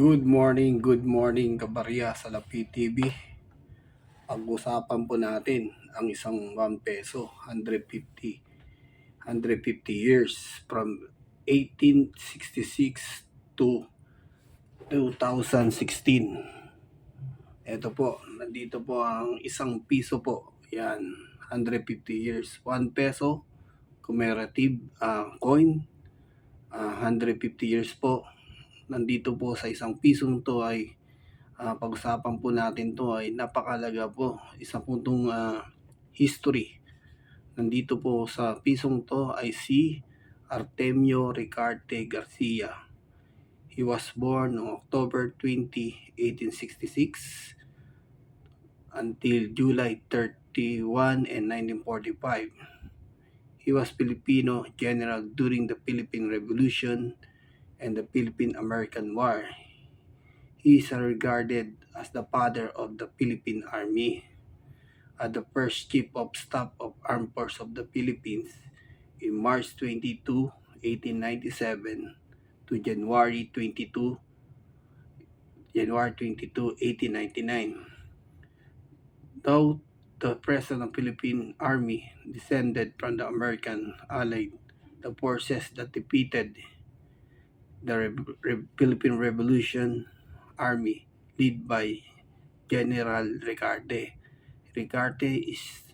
Good morning kabarya sa Lapi TV. Pag-usapan po natin ang isang 1 peso, 150 years from 1866 to 2016. Ito po, nandito po ang isang piso po. Yan, 150 years. 1 peso commemorative coin, 150 years po. Nandito po sa isang pisong to ay pag-usapan po natin to ay napakalaga po. Isa po itong history. Nandito po sa pisong to ay si Artemio Ricarte Garcia. He was born on October 20, 1866 until July 31 and 1945. He was Filipino general during the Philippine Revolution and the Philippine-American War. He is regarded as the father of the Philippine Army, the first Chief of Staff of Armed Forces of the Philippines in March 22, 1897 to January 22, 1899. Though the President of the Philippine Army descended from the American Allied, the forces that defeated the Philippine Revolution Army led by General Ricarte. Ricarte is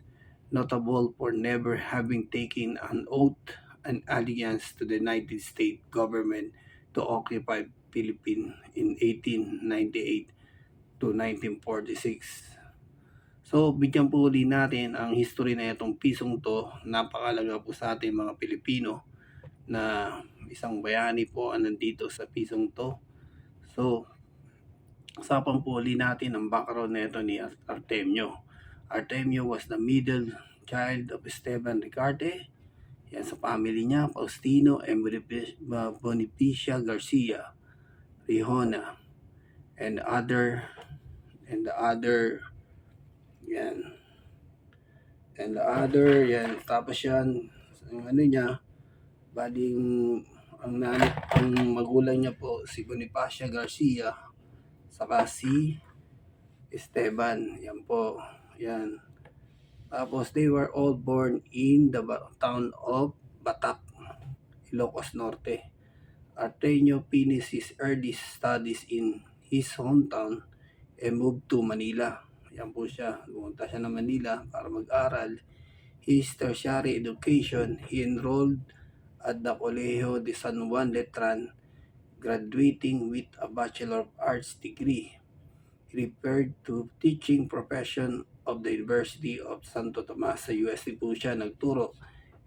notable for never having taken an oath and allegiance to the United States government to occupy Philippines in 1898 to 1946. So, bigyan po ulit natin ang history na itong pisong to. Napakalaga po sa ating mga Pilipino na isang bayani po ang nandito sa pisong to. So, usapan po ulit natin ang background na ito ni Artemio. Artemio was the middle child of Esteban Ricarte. Yan sa family niya, Faustino and Bonifacia Garcia, Rihona, and the other, yan. And the other, yan. Tapos yan, ang ano niya, baling ang magulang niya po si Bonifacia Garcia saka si Esteban. Yan po. Yan. Tapos they were all born in the town of Batak, Ilocos Norte. Artemio finished his early studies in his hometown and moved to Manila. Yan po siya. Pumunta siya ng Manila para mag-aral. His tertiary education, he enrolled at the Colegio de San Juan Letran, graduating with a Bachelor of Arts degree. He referred to teaching profession of the University of Santo Tomas. Sa UST po siya nagturo.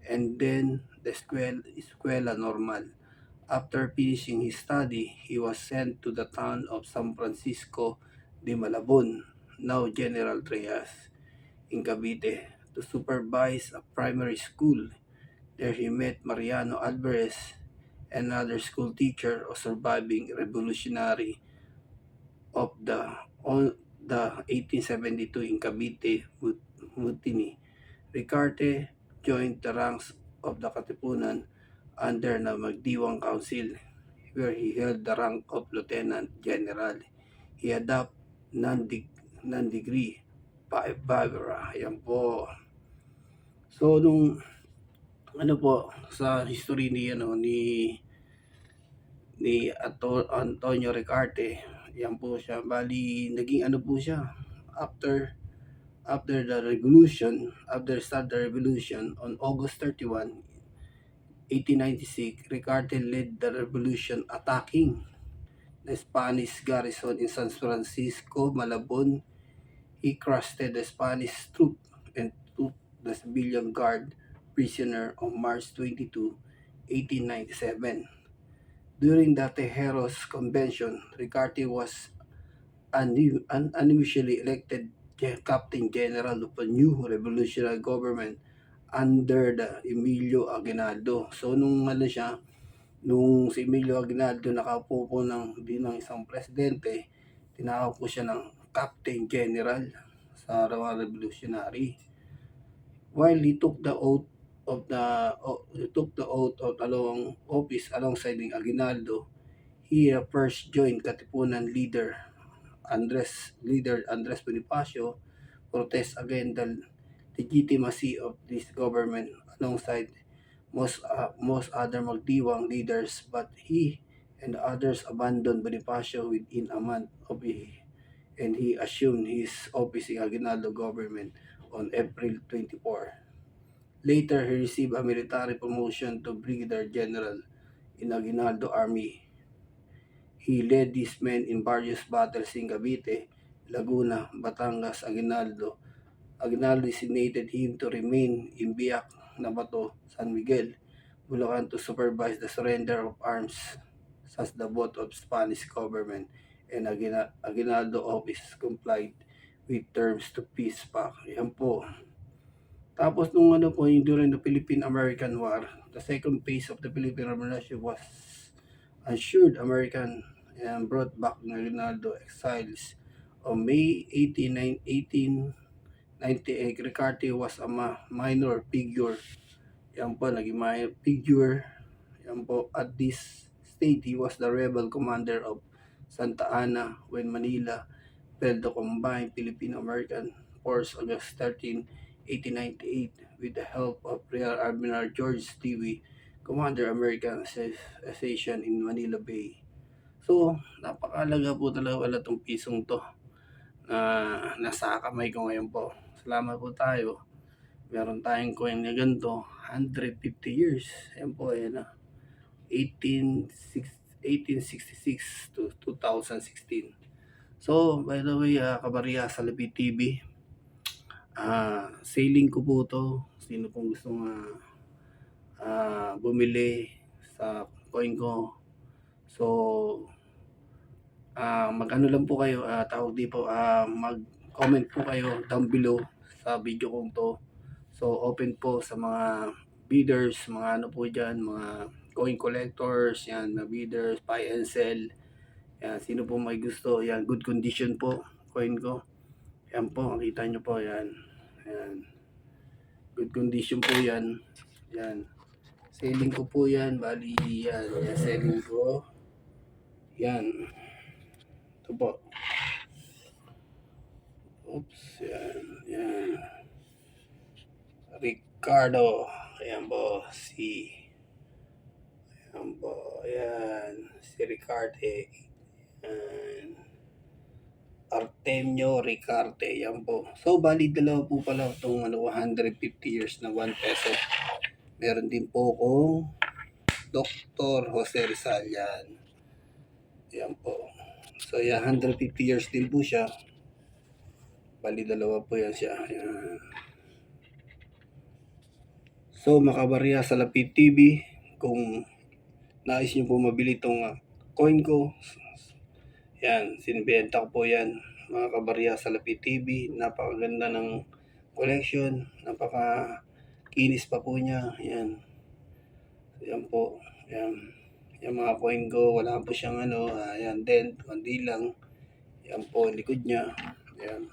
And then the Escuela Normal. After finishing his study, he was sent to the town of San Francisco de Malabon, now General Trias, in Cavite, to supervise a primary school. There he met Mariano Alvarez, another school teacher of surviving revolutionary of the 1872 in Cavite Mutiny. Ricarte joined the ranks of the Katipunan under the Magdiwang Council, where he held the rank of Lieutenant General. He adopted non-degree Barbara. Yan po. So, nung ano po, sa history ni Antonio Ricarte, yan po siya. Bali, naging ano po siya, after the revolution, after start the revolution on August 31, 1896, Ricarte led the revolution attacking the Spanish garrison in San Francisco, Malabon. He crushed the Spanish troops and took the civilian guard prisoner on March 22, 1897. During the Tejeros Convention, Ricarte was unofficially elected Captain General of a new revolutionary government under the Emilio Aguinaldo. So nung si Emilio Aguinaldo nakaupo po bilang isang presidente, tinawag po siya ng Captain General sa mga revolutionary. While he took the oath of along office alongside ng Aguinaldo, He first joined Katipunan leader Andres Bonifacio protest against the legitimacy of this government alongside most other magdiwang leaders, but he and others abandoned Bonifacio within a month and he assumed his office in Aguinaldo government on April 24. Later, he received a military promotion to Brigadier General in Aguinaldo Army. He led these men in various battles in Cavite, Laguna, Batangas, Aguinaldo. Aguinaldo designated him to remain in Biak, Nabato, San Miguel, Bulacan to supervise the surrender of arms as the vote of Spanish government and Aguinaldo office complied with terms to peace pact. Yan po. Tapos nung ano po, yung during the Philippine-American War, the second phase of the Philippine Revolution was assured American and brought back Aguinaldo exiles. On May 1898, Ricarte was a minor figure. Yan po, naging minor figure. Yan po, at this state, he was the rebel commander of Santa Ana when Manila fell the combined Philippine-American force August 13, 1898 with the help of Rear Admiral George Dewey, Commander American Station in Manila Bay. So, napakalaga po talaga wala tong pisong to na nasa kamay ko ngayon po. Salamat po tayo. Meron tayong coin na ganito, 150 years. Ayan po, ayan na. 1866 to 2016. So, by the way, Kabarya sa Labi TV, sailing ko po to. Sino pong gustong bumili sa coin ko. So, mag-ano lang po kayo, tawag di po, mag-comment po kayo down below sa video kong to. So, open po sa mga bidders, mga ano po dyan, mga coin collectors, yan, mga bidders, buy and sell. Yan, sino po may gusto, yan, good condition po, coin ko. Yan po, makita nyo po, yan. Yan. Good condition po yan. Yan. Selling ko po yan, bali yan, yan selling ko. Yan. Ito po. Oops, yan, yan. Ricardo, ayan po, si Ricarte, and Artemio Ricarte, yan po. So, bali dalawa po pala itong 150 years na 1 peso. Meron din po kung Dr. Jose Rizal, yan. Yan po. So, yan, 150 years din po siya. Bali dalawa po yan siya. Yan. So, Makabarya sa Lapid TV, kung nais nyo po mabili itong coin ko, yan, sinibenta ko po yan, mga Kabarya sa Lapid TV. Napakaganda ng collection, napaka-kinis pa po niya, yan. Yan po, yan. Yan mga coin ko, wala po siyang yan, dent, kundi lang. Yan po, likod niya, yan.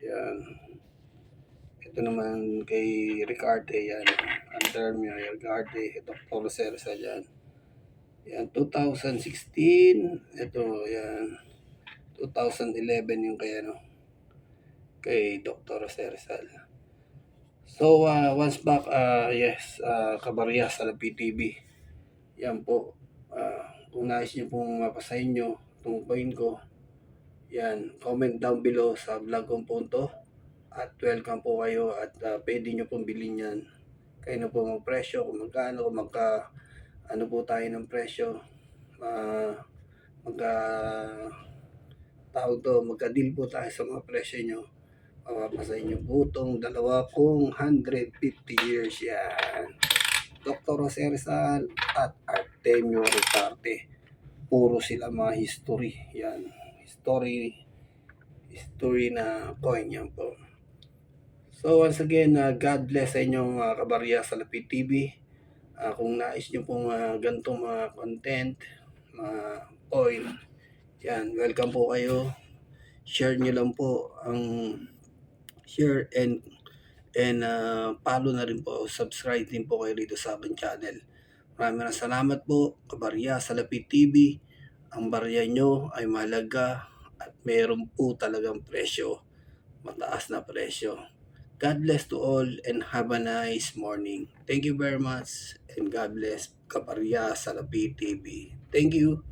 Yan. Ito naman kay Ricarte, yan. Antermio Ricarte, Dr. Cerza, yan. Yan, 2016. Ito, yan. 2011 yung kay Dr. Cerza. So, once back, yes, Kabarya sa Lapi TV. Yan po. Kung nais nyo pong mapasahin nyo itong coin ko, yan, comment down below sa vlog kong po to. At welcome po kayo at pwede nyo pong bilhin yan. Kayo na po mag presyo, kung magkano, kung ano po tayo ng presyo. Magka-deal po tayo sa mga presyo nyo. Mapapasahin nyo po itong dalawa kong 150 years yan. Dr. Jose Rizal at Artemio Ricarte. Puro sila mga history. Yan. History na coin yan po. So once again, God bless sa inyong Kabarya sa Lapid TV. Kung nais nyo pong ganitong mga content, mga coin, yan, welcome po kayo. Share nyo lang po ang share and follow na rin po, subscribe din po kayo dito sa aking channel. Maraming salamat po, Kabarya sa Lapid TV. Ang barya nyo ay mahalaga at meron po talagang presyo, mataas na presyo. God bless to all and have a nice morning. Thank you very much and God bless, Kabarya sa Lapid TV. Thank you.